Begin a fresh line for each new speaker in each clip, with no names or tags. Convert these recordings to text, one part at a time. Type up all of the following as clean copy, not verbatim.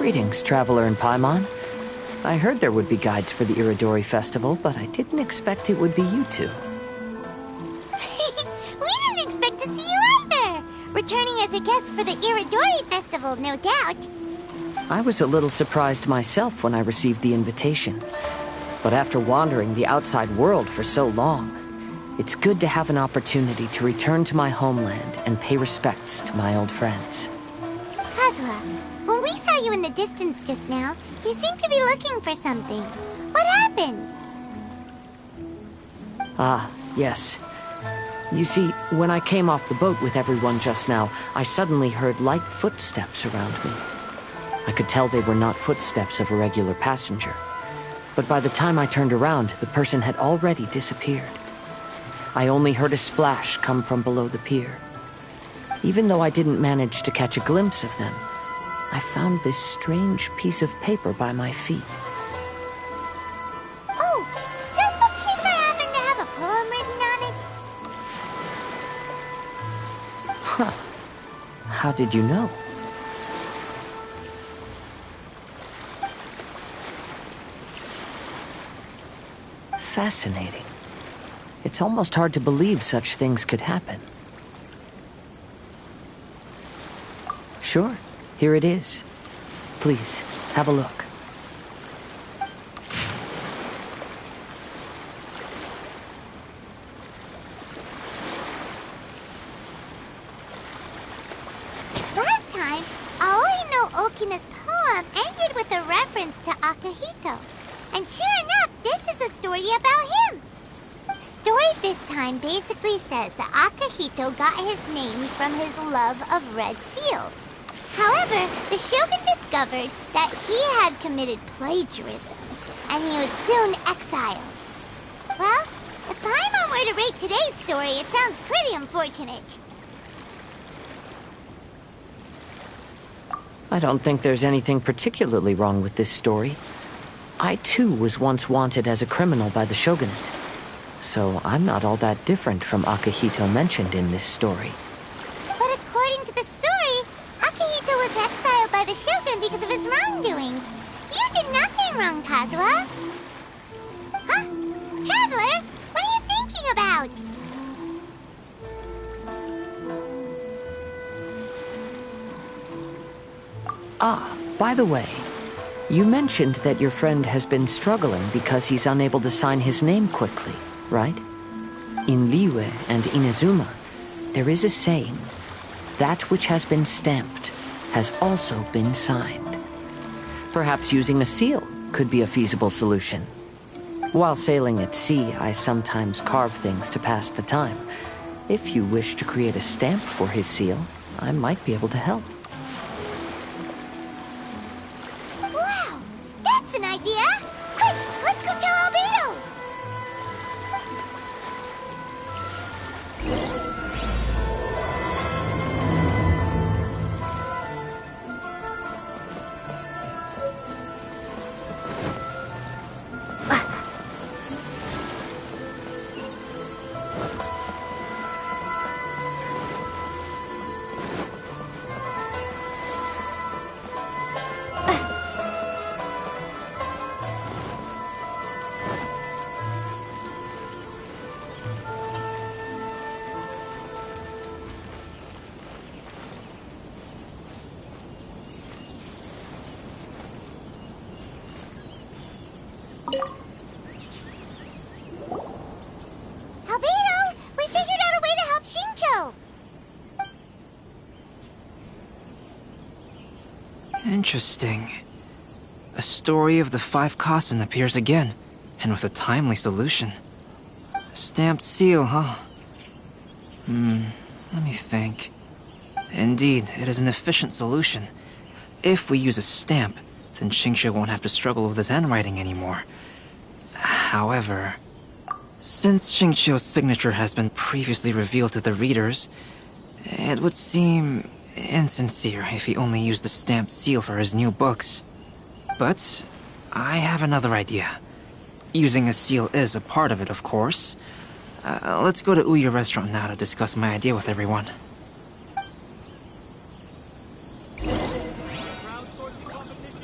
Greetings, traveler in Paimon. I heard there would be guides for the Iridori Festival, but I didn't expect it would be you two.
We didn't expect to see you either! Returning as a guest for the Iridori Festival, no doubt.
I was a little surprised myself when I received the invitation. But after wandering the outside world for so long, it's good to have an opportunity to return to my homeland and pay respects to my old friends.
Kazuha, when we saw you in the distance just now, you seemed to be looking for something. What happened?
Ah, yes. You see, when I came off the boat with everyone just now, I suddenly heard light footsteps around me. I could tell they were not footsteps of a regular passenger. But by the time I turned around, the person had already disappeared. I only heard a splash come from below the pier. Even though I didn't manage to catch a glimpse of them, I found this strange piece of paper by my feet.
Oh, does the paper happen to have a poem written on it?
Huh. How did you know? Fascinating. It's almost hard to believe such things could happen. Sure, here it is. Please, have a look.
Last time, Aoi no Okina's poem ended with a reference to Akihito. And sure enough, this is a story about him. The story this time basically says that Akihito got his name from his love of red seals. However, the Shogun discovered that he had committed plagiarism, and he was soon exiled. Well, if Paimon were to rate today's story, it sounds pretty unfortunate.
I don't think there's anything particularly wrong with this story. I too was once wanted as a criminal by the Shogunate. So I'm not all that different from Akihito mentioned in this story.
But according to the story, Akihito was exiled by the Shogun because of his wrongdoings. You did nothing wrong, Kazuha. Huh? Traveler, what are you thinking about?
Ah, by the way, you mentioned that your friend has been struggling because he's unable to sign his name quickly, right? In Liyue and Inazuma, there is a saying, that which has been stamped has also been signed. Perhaps using a seal could be a feasible solution. While sailing at sea, I sometimes carve things to pass the time. If you wish to create a stamp for his seal, I might be able to help.
Wow, that's an idea! Quick, let's go tell Albedo! Albedo, we figured out a way to help Shincho!
Interesting. A story of the 5 Kasen appears again, and with a timely solution. A stamped seal, huh? Let me think. Indeed, it is an efficient solution. If we use a stamp, then Shincho won't have to struggle with his handwriting anymore. However, since Shincho's signature has been previously revealed to the readers, it would seem insincere if he only used the stamped seal for his new books. But I have another idea. Using a seal is a part of it, of course. Let's go to Ouya Restaurant now to discuss my idea with everyone.
Crowdsourcing competition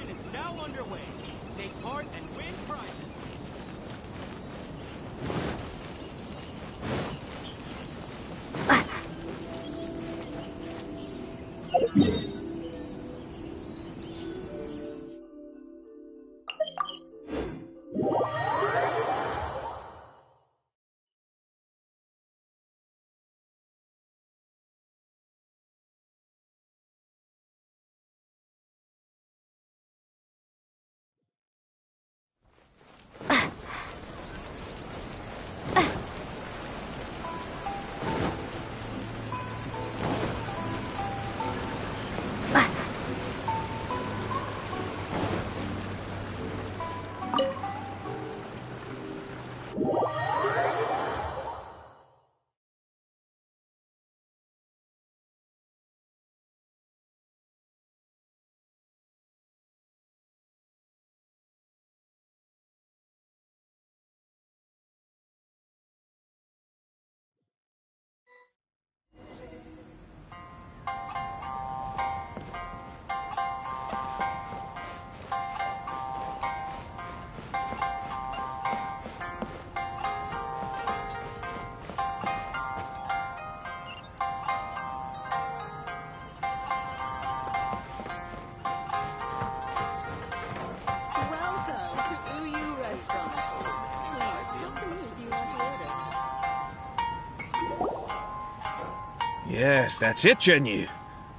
Yes, that's it, Genyu.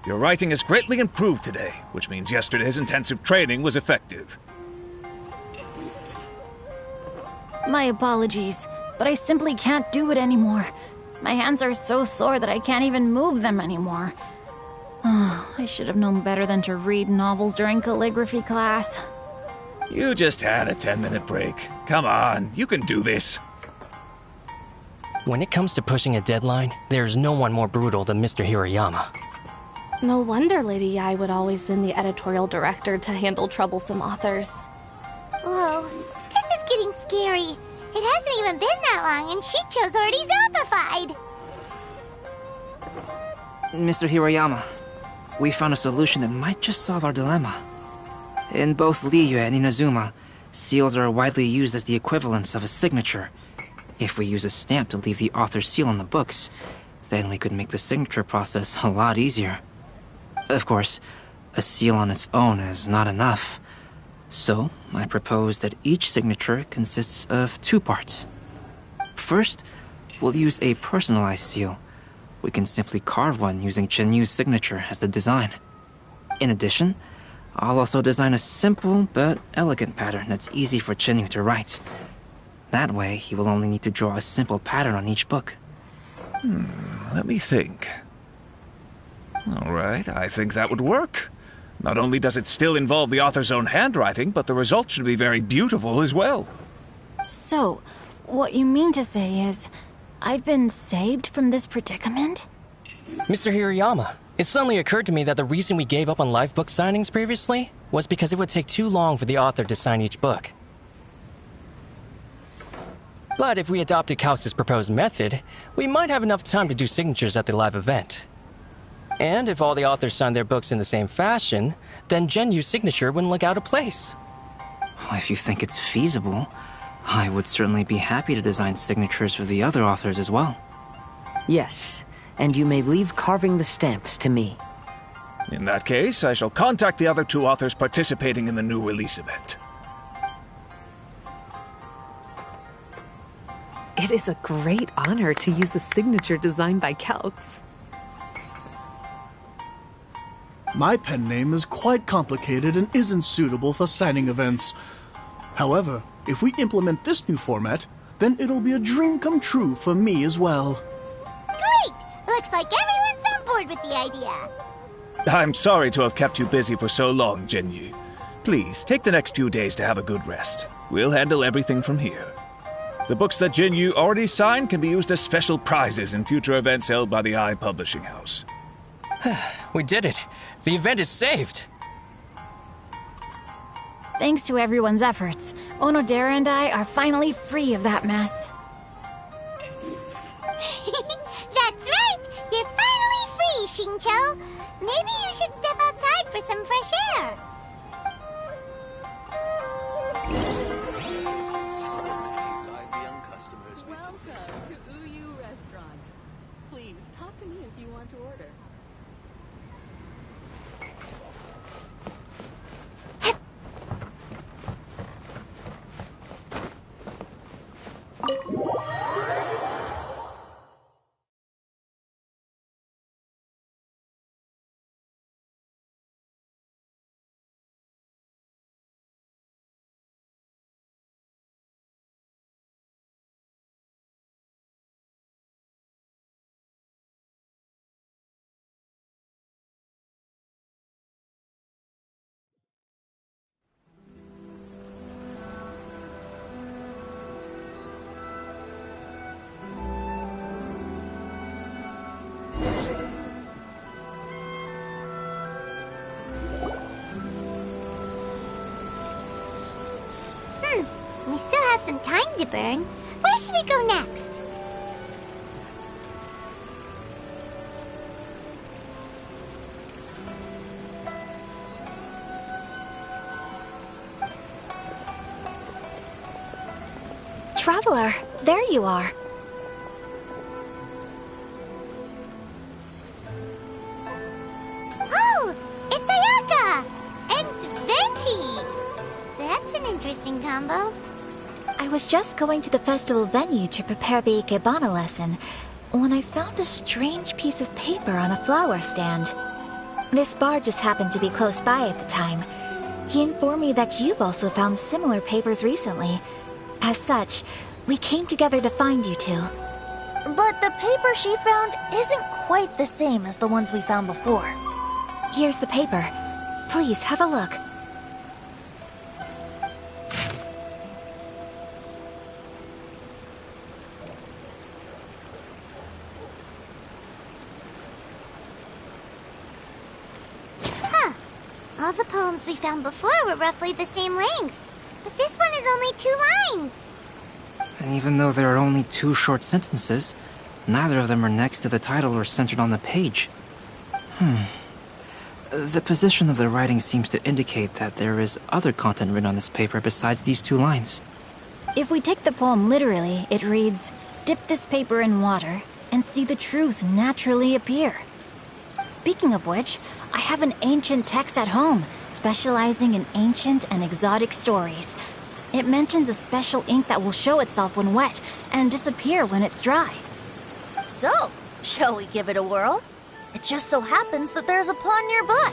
Your writing has greatly improved today, which means yesterday's intensive training was effective.
My apologies, but I simply can't do it anymore. My hands are so sore that I can't even move them anymore. Oh, I should have known better than to read novels during calligraphy class.
You just had a 10-minute break. Come on, you can do this.
When it comes to pushing a deadline, there's no one more brutal than Mr. Hirayama.
No wonder Lady Yai would always send the editorial director to handle troublesome authors.
Whoa, this is getting scary. It hasn't even been that long and Shicho's already zombified.
Mr. Hirayama, we found a solution that might just solve our dilemma. In both Liyue and Inazuma, seals are widely used as the equivalents of a signature. If we use a stamp to leave the author's seal on the books, then we could make the signature process a lot easier. Of course, a seal on its own is not enough. So, I propose that each signature consists of 2 parts. First, we'll use a personalized seal. We can simply carve one using Chenyu's signature as the design. In addition, I'll also design a simple but elegant pattern that's easy for Chenyu to write. That way, he will only need to draw a simple pattern on each book.
Let me think. All right, I think that would work. Not only does it still involve the author's own handwriting, but the result should be very beautiful as well.
So, what you mean to say is, I've been saved from this predicament?
Mr. Hirayama, it suddenly occurred to me that the reason we gave up on live book signings previously was because it would take too long for the author to sign each book. But if we adopted Calx's proposed method, we might have enough time to do signatures at the live event. And if all the authors signed their books in the same fashion, then Genyu's signature wouldn't look out of place.
If you think it's feasible, I would certainly be happy to design signatures for the other authors as well.
Yes, and you may leave carving the stamps to me.
In that case, I shall contact the other 2 authors participating in the new release event.
It is a great honor to use a signature designed by Calx.
My pen name is quite complicated and isn't suitable for signing events. However, if we implement this new format, then it'll be a dream come true for me as well.
Great! Looks like everyone's on board with the idea.
I'm sorry to have kept you busy for so long, Genyu. Please, take the next few days to have a good rest. We'll handle everything from here. The books that Genyu already signed can be used as special prizes in future events held by the Eye Publishing House.
We did it! The event is saved!
Thanks to everyone's efforts, Onodera and I are finally free of that mess.
That's right! You're finally free, Xingqiu! Maybe you should step outside for some fresh air.
Welcome to Uyu Restaurant. Please talk to me if you want to order.
We still have some time to burn. Where should we go next?
Traveler, there you are.
Oh, it's Ayaka! And Venti! That's an interesting combo.
I was just going to the festival venue to prepare the Ikebana lesson, when I found a strange piece of paper on a flower stand. This bard just happened to be close by at the time. He informed me that you've also found similar papers recently. As such, we came together to find you two.
But the paper she found isn't quite the same as the ones we found before.
Here's the paper. Please, have a look.
All the poems we found before were roughly the same length, but this one is only 2 lines.
And even though there are only 2 short sentences, neither of them are next to the title or centered on the page. The position of the writing seems to indicate that there is other content written on this paper besides these 2 lines.
If we take the poem literally, it reads, "Dip this paper in water and see the truth naturally appear." Speaking of which, I have an ancient text at home, specializing in ancient and exotic stories. It mentions a special ink that will show itself when wet and disappear when it's dry.
So, shall we give it a whirl? It just so happens that there's a pond nearby.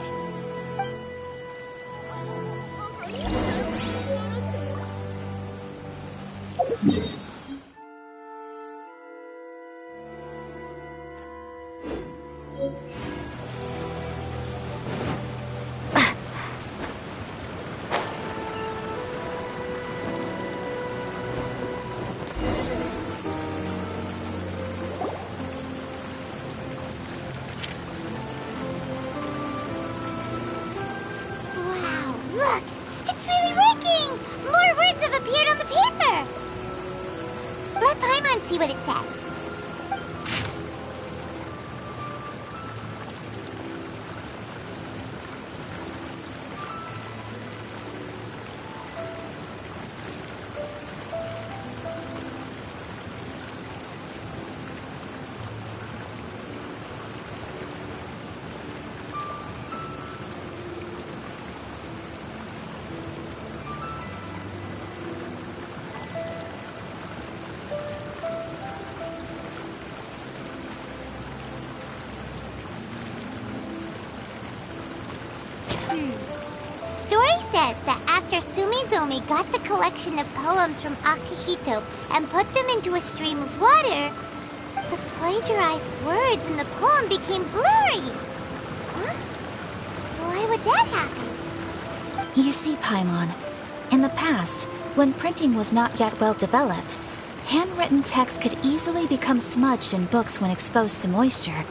Wow, look! It's really working! More words have appeared on the paper! Let Paimon see what it says. Story says that after Sumizomi got the collection of poems from Akihito and put them into a stream of water, the plagiarized words in the poem became blurry. Huh? Why would that happen?
You see, Paimon, in the past, when printing was not yet well developed, handwritten text could easily become smudged in books when exposed to moisture.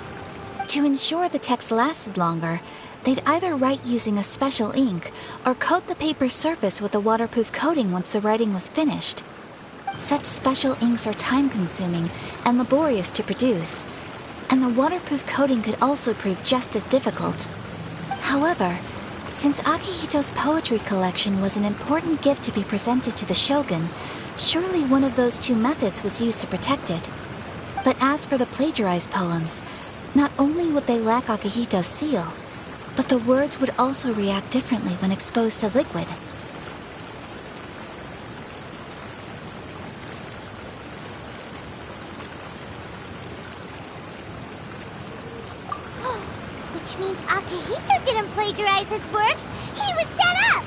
To ensure the text lasted longer, they'd either write using a special ink or coat the paper's surface with a waterproof coating once the writing was finished. Such special inks are time-consuming and laborious to produce, and the waterproof coating could also prove just as difficult. However, since Akihito's poetry collection was an important gift to be presented to the shogun, surely one of those 2 methods was used to protect it. But as for the plagiarized poems, not only would they lack Akihito's seal, but the words would also react differently when exposed to liquid.
Which means Akihito didn't plagiarize his work. He was set up!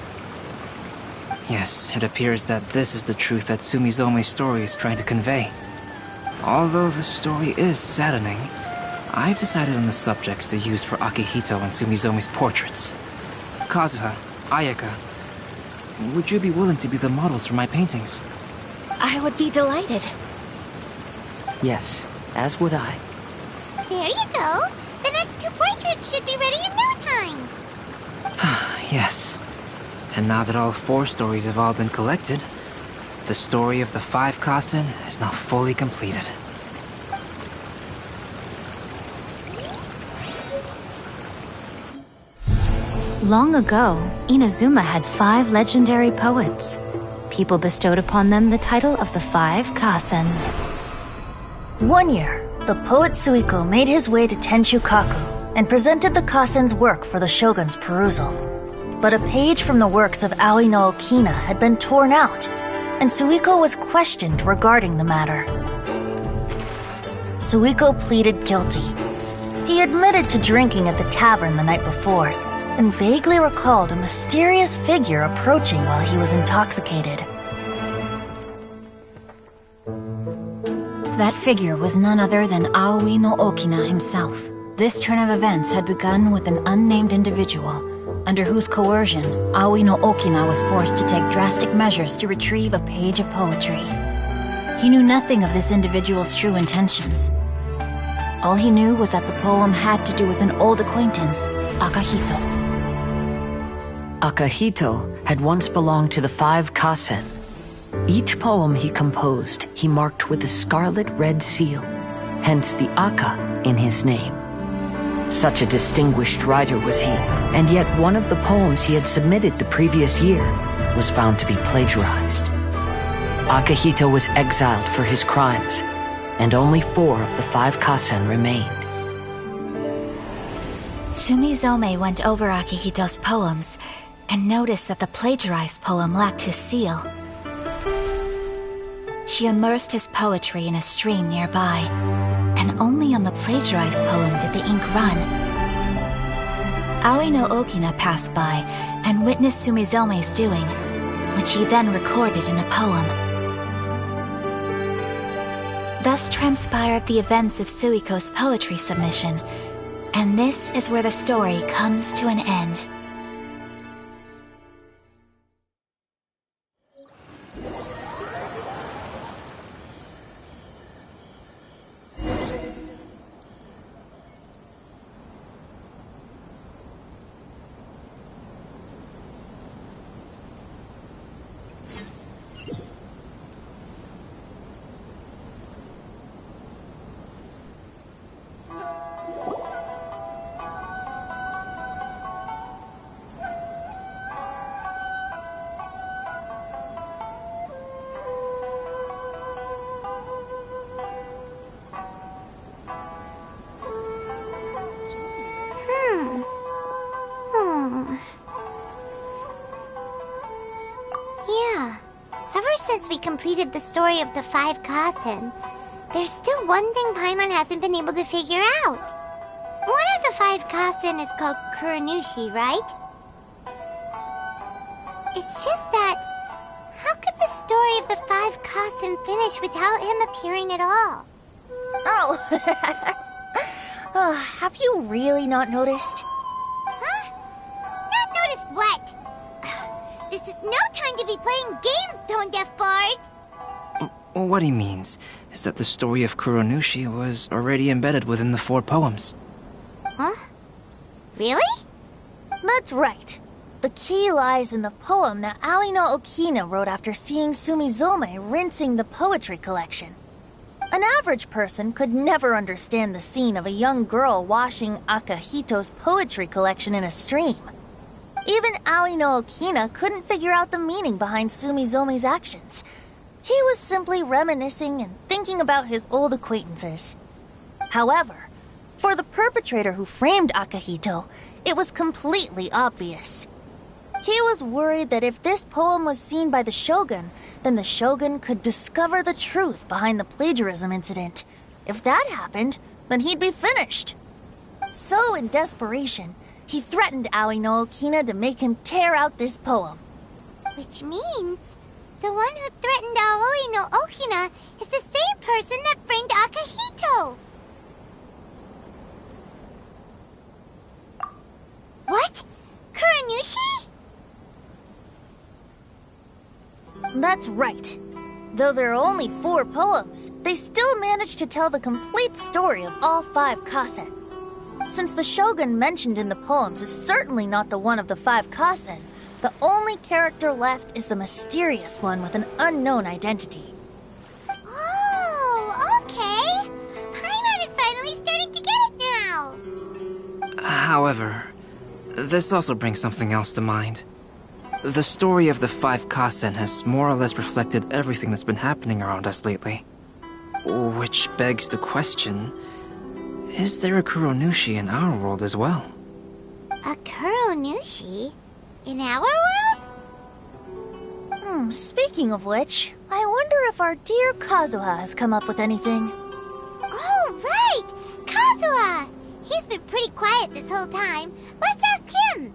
Yes, it appears that this is the truth that Sumizomi's story is trying to convey. Although the story is saddening, I've decided on the subjects to use for Akihito and Sumizomi's portraits. Kazuha, Ayaka, would you be willing to be the models for my paintings?
I would be delighted.
Yes, as would I.
There you go! The next 2 portraits should be ready in no time!
Yes. And now that all 4 stories have all been collected, the story of the 5 Kasen is now fully completed.
Long ago, Inazuma had 5 legendary poets. People bestowed upon them the title of the 5 Kasen.
One year, the poet Suiko made his way to Tenshukaku and presented the Kasen's work for the shogun's perusal. But a page from the works of Aoi no Okina had been torn out, and Suiko was questioned regarding the matter. Suiko pleaded guilty. He admitted to drinking at the tavern the night before, and vaguely recalled a mysterious figure approaching while he was intoxicated.
That figure was none other than Aoi no Okina himself. This turn of events had begun with an unnamed individual, under whose coercion, Aoi no Okina was forced to take drastic measures to retrieve a page of poetry. He knew nothing of this individual's true intentions. All he knew was that the poem had to do with an old acquaintance, Akahito.
Akahito had once belonged to the 5 Kasen. Each poem he composed, he marked with a scarlet red seal, hence the Aka in his name. Such a distinguished writer was he, and yet one of the poems he had submitted the previous year was found to be plagiarized. Akahito was exiled for his crimes, and only 4 of the 5 Kasen remained.
Sumizome went over Akihito's poems and noticed that the plagiarized poem lacked his seal. She immersed his poetry in a stream nearby, and only on the plagiarized poem did the ink run. Aoi no Okina passed by and witnessed Sumizome's doing, which he then recorded in a poem. Thus transpired the events of Suiko's poetry submission, and this is where the story comes to an end.
Since we completed the story of the 5 Kasen, there's still one thing Paimon hasn't been able to figure out. One of the 5 Kasen is called Kuranushi, right? It's just that, how could the story of the 5 Kasen finish without him appearing at all?
Oh, have you really not noticed?
Huh? Not noticed what? This is no time to be playing games, Tone-Deaf Bard!
What he means is that the story of Kuranushi was already embedded within the 4 poems.
Huh? Really?
That's right. The key lies in the poem that Aoi no Okina wrote after seeing Sumizome rinsing the poetry collection. An average person could never understand the scene of a young girl washing Akahito's poetry collection in a stream. Even Aoi no Okina couldn't figure out the meaning behind Sumizome's actions. He was simply reminiscing and thinking about his old acquaintances. However, for the perpetrator who framed Akahito, it was completely obvious. He was worried that if this poem was seen by the Shogun, then the Shogun could discover the truth behind the plagiarism incident. If that happened, then he'd be finished. So, in desperation, he threatened Aoi no Okina to make him tear out this poem.
Which means the one who threatened Aoi no Okina is the same person that framed Akahito. What? Kuranushi?
That's right. Though there are only 4 poems, they still managed to tell the complete story of all 5 Kasen. Since the Shogun mentioned in the poems is certainly not the one of the 5 Kasen, the only character left is the mysterious one with an unknown identity.
Oh, okay. Paimon is finally starting to get it now.
However, this also brings something else to mind. The story of the 5 Kasen has more or less reflected everything that's been happening around us lately. Which begs the question, is there a Kuranushi in our world as well?
A Kuranushi? In our world?
Speaking of which, I wonder if our dear Kazuha has come up with anything.
Oh, right! Kazuha! He's been pretty quiet this whole time. Let's ask him!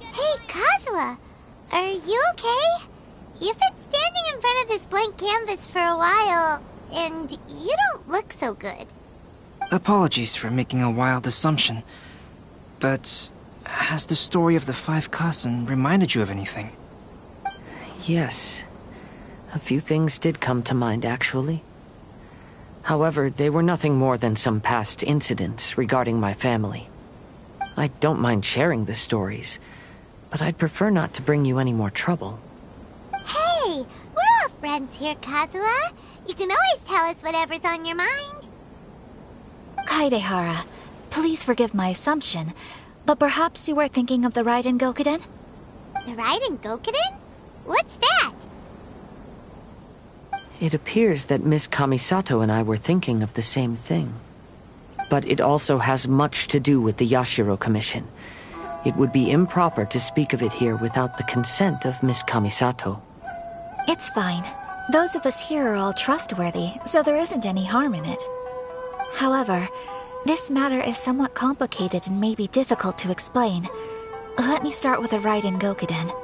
Hey, Kazuha! Are you okay? You've been standing in front of this blank canvas for a while, and you don't look so good.
Apologies for making a wild assumption, but has the story of the 5 Kasen reminded you of anything?
Yes. A few things did come to mind, actually. However, they were nothing more than some past incidents regarding my family. I don't mind sharing the stories, but I'd prefer not to bring you any more trouble.
Hey, we're all friends here, Kazuha. You can always tell us whatever's on your mind.
Kaidehara, please forgive my assumption, but perhaps you were thinking of the Raiden Gokuden?
The Raiden Gokuden? What's that?
It appears that Miss Kamisato and I were thinking of the same thing. But it also has much to do with the Yashiro Commission. It would be improper to speak of it here without the consent of Miss Kamisato.
It's fine. Those of us here are all trustworthy, so there isn't any harm in it. However, this matter is somewhat complicated and may be difficult to explain. Let me start with the Raiden Gokuden.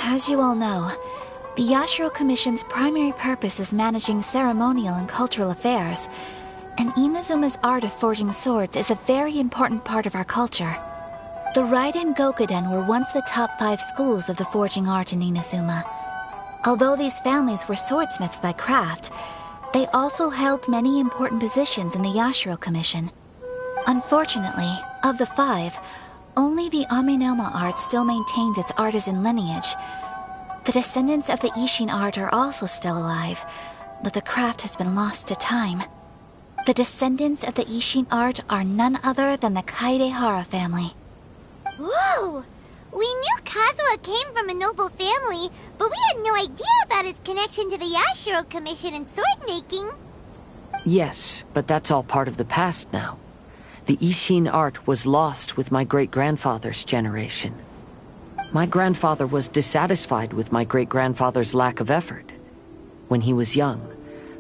As you all know, the Yashiro Commission's primary purpose is managing ceremonial and cultural affairs, and Inazuma's art of forging swords is a very important part of our culture. The Raiden Gokuden were once the top 5 schools of the forging art in Inazuma. Although these families were swordsmiths by craft, they also held many important positions in the Yashiro Commission. Unfortunately, of the 5, only the Amenoma art still maintains its artisan lineage. The descendants of the Ishin art are also still alive, but the craft has been lost to time. The descendants of the Ishin art are none other than the Kaidehara family.
Whoa! We knew Kazuha came from a noble family, but we had no idea about his connection to the Yashiro Commission and sword making.
Yes, but that's all part of the past now. The Ishin art was lost with my great-grandfather's generation. My grandfather was dissatisfied with my great-grandfather's lack of effort. When he was young,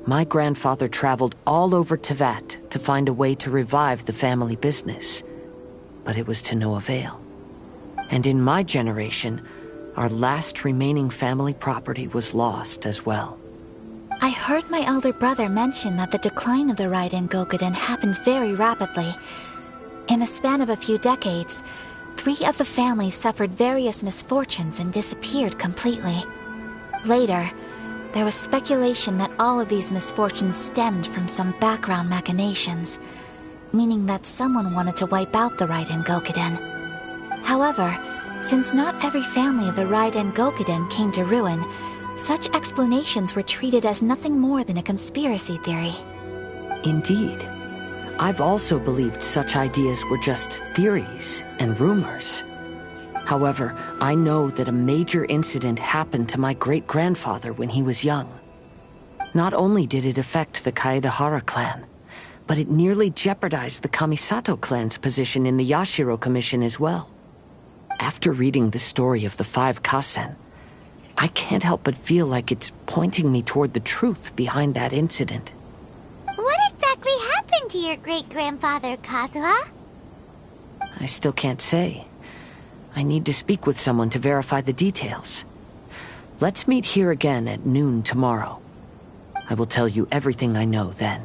my grandfather traveled all over Teyvat to find a way to revive the family business. But it was to no avail. And in my generation, our last remaining family property was lost as well.
I heard my elder brother mention that the decline of the Raiden Gokuden happened very rapidly. In the span of a few decades, 3 of the families suffered various misfortunes and disappeared completely. Later, there was speculation that all of these misfortunes stemmed from some background machinations, meaning that someone wanted to wipe out the Raiden Gokuden. However, since not every family of the Raiden Gokuden came to ruin, such explanations were treated as nothing more than a conspiracy theory.
Indeed. I've also believed such ideas were just theories and rumors. However, I know that a major incident happened to my great-grandfather when he was young. Not only did it affect the Kaedehara clan, but it nearly jeopardized the Kamisato clan's position in the Yashiro Commission as well. After reading the story of the 5 Kasen, I can't help but feel like it's pointing me toward the truth behind that incident.
What exactly happened to your great-grandfather, Kazuha?
I still can't say. I need to speak with someone to verify the details. Let's meet here again at noon tomorrow. I will tell you everything I know then.